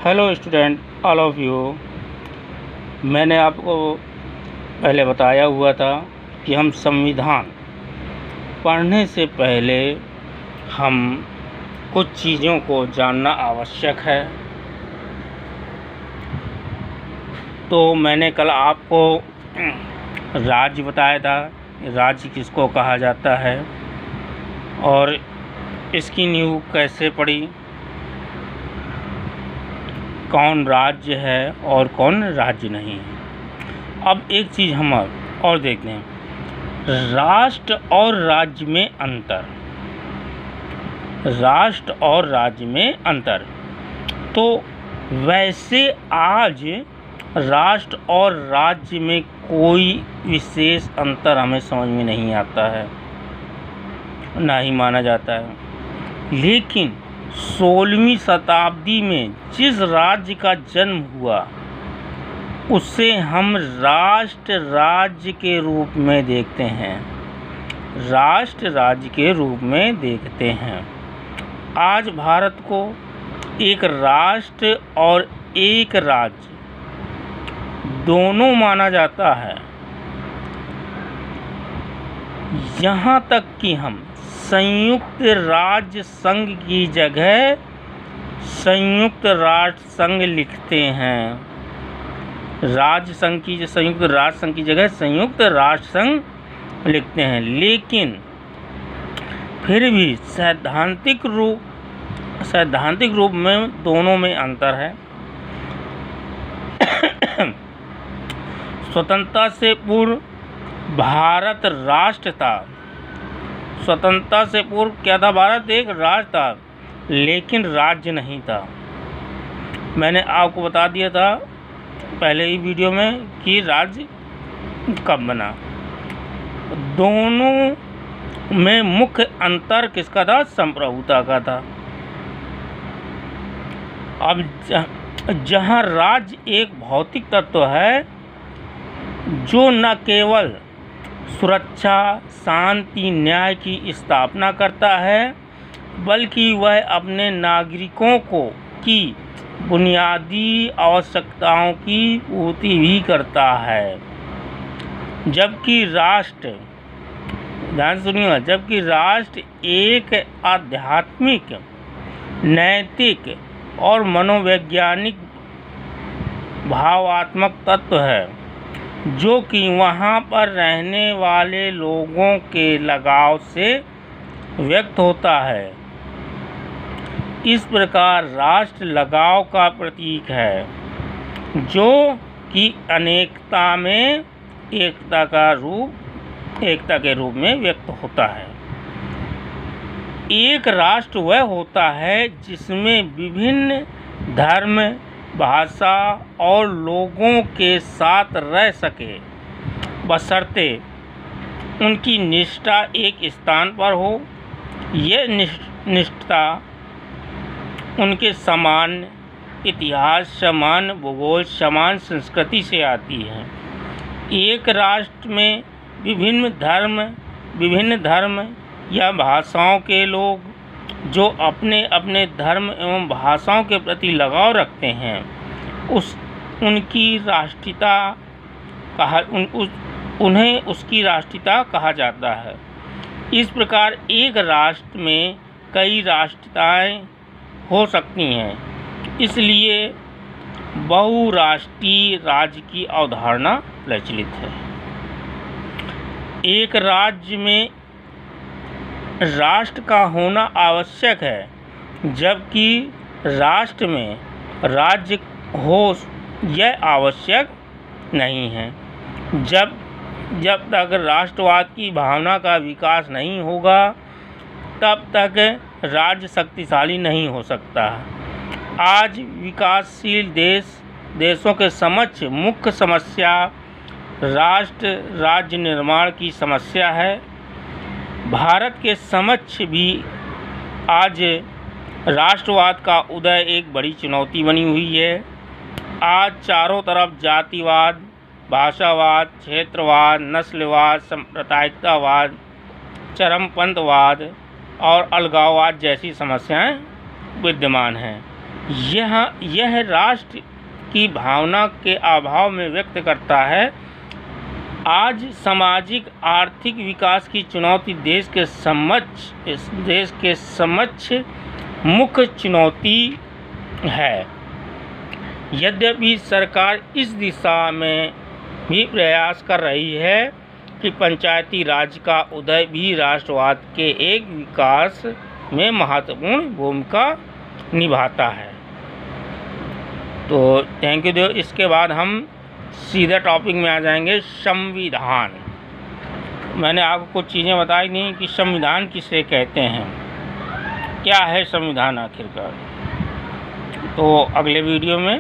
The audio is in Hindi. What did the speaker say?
Hello student all of you. मैंने आपको पहले बताया हुआ था कि हम संविधान पढ़ने से पहले हम कुछ चीज़ों को जानना आवश्यक है। तो मैंने कल आपको राज्य बताया था, राज्य किसको कहा जाता है और इसकी नींव कैसे पड़ी, कौन राज्य है और कौन राज्य नहीं है। अब एक चीज़ हम और देखते हैं, राष्ट्र और राज्य में अंतर। राष्ट्र और राज्य में अंतर। तो वैसे आज राष्ट्र और राज्य में कोई विशेष अंतर हमें समझ में नहीं आता है, ना ही माना जाता है। लेकिन 16वीं शताब्दी में जिस राज्य का जन्म हुआ उसे हम राष्ट्र राज्य के रूप में देखते हैं। राष्ट्र राज्य के रूप में देखते हैं। आज भारत को एक राष्ट्र और एक राज्य दोनों माना जाता है। यहाँ तक कि हम संयुक्त राज्य संघ की जगह संयुक्त राष्ट्र संघ लिखते हैं। राज्य संघ की संयुक्त राष्ट्र संघ की जगह संयुक्त राष्ट्र संघ लिखते हैं। लेकिन फिर भी सैद्धांतिक रूप में दोनों में अंतर है। स्वतंत्रता से पूर्व भारत राष्ट्र था। स्वतंत्रता से पूर्व क्या था? भारत एक राज्य था, लेकिन राज्य नहीं था। मैंने आपको बता दिया था पहले ही वीडियो में कि राज्य कब बना। दोनों में मुख्य अंतर किसका था? संप्रभुता का था। अब जहाँ राज्य एक भौतिक तत्व है जो न केवल सुरक्षा, शांति, न्याय की स्थापना करता है, बल्कि वह अपने नागरिकों की बुनियादी आवश्यकताओं की पूर्ति भी करता है। जबकि राष्ट्र, ध्यान सुनिएगा, जबकि राष्ट्र एक आध्यात्मिक, नैतिक और मनोवैज्ञानिक भावात्मक तत्व है जो कि वहाँ पर रहने वाले लोगों के लगाव से व्यक्त होता है। इस प्रकार राष्ट्र लगाव का प्रतीक है जो कि अनेकता में एकता के रूप में व्यक्त होता है। एक राष्ट्र वह होता है जिसमें विभिन्न धर्म, भाषा और लोगों के साथ रह सके, बशर्ते उनकी निष्ठा एक स्थान पर हो। यह निष्ठा उनके समान इतिहास, समान भूगोल, समान संस्कृति से आती है। एक राष्ट्र में विभिन्न धर्म या भाषाओं के लोग जो अपने अपने धर्म एवं भाषाओं के प्रति लगाव रखते हैं, उन्हें उसकी राष्ट्रीयता कहा जाता है। इस प्रकार एक राष्ट्र में कई राष्ट्रीयताएं हो सकती हैं। इसलिए बहुराष्ट्रीय राज्य की अवधारणा प्रचलित है। एक राज्य में राष्ट्र का होना आवश्यक है, जबकि राष्ट्र में राज्य हो यह आवश्यक नहीं है। जब तक राष्ट्रवाद की भावना का विकास नहीं होगा, तब तक राज्य शक्तिशाली नहीं हो सकता। आज विकासशील देशों के समक्ष मुख्य समस्या राष्ट्र राज्य निर्माण की समस्या है। भारत के समक्ष भी आज राष्ट्रवाद का उदय एक बड़ी चुनौती बनी हुई है। आज चारों तरफ जातिवाद, भाषावाद, क्षेत्रवाद, नस्लवाद, सांप्रदायिकतावाद, चरमपंथवाद और अलगाववाद जैसी समस्याएं विद्यमान हैं। यह राष्ट्र की भावना के अभाव में व्यक्त करता है। आज सामाजिक आर्थिक विकास की चुनौती देश के समक्ष मुख्य चुनौती है। यद्यपि सरकार इस दिशा में भी प्रयास कर रही है कि पंचायती राज का उदय भी राष्ट्रवाद के एक विकास में महत्वपूर्ण भूमिका निभाता है। तो थैंक यू। इसके बाद हम सीधा टॉपिक में आ जाएंगे, संविधान। मैंने आपको कुछ चीज़ें बताई नहीं कि संविधान किसे कहते हैं, क्या है संविधान आखिरकार। तो अगले वीडियो में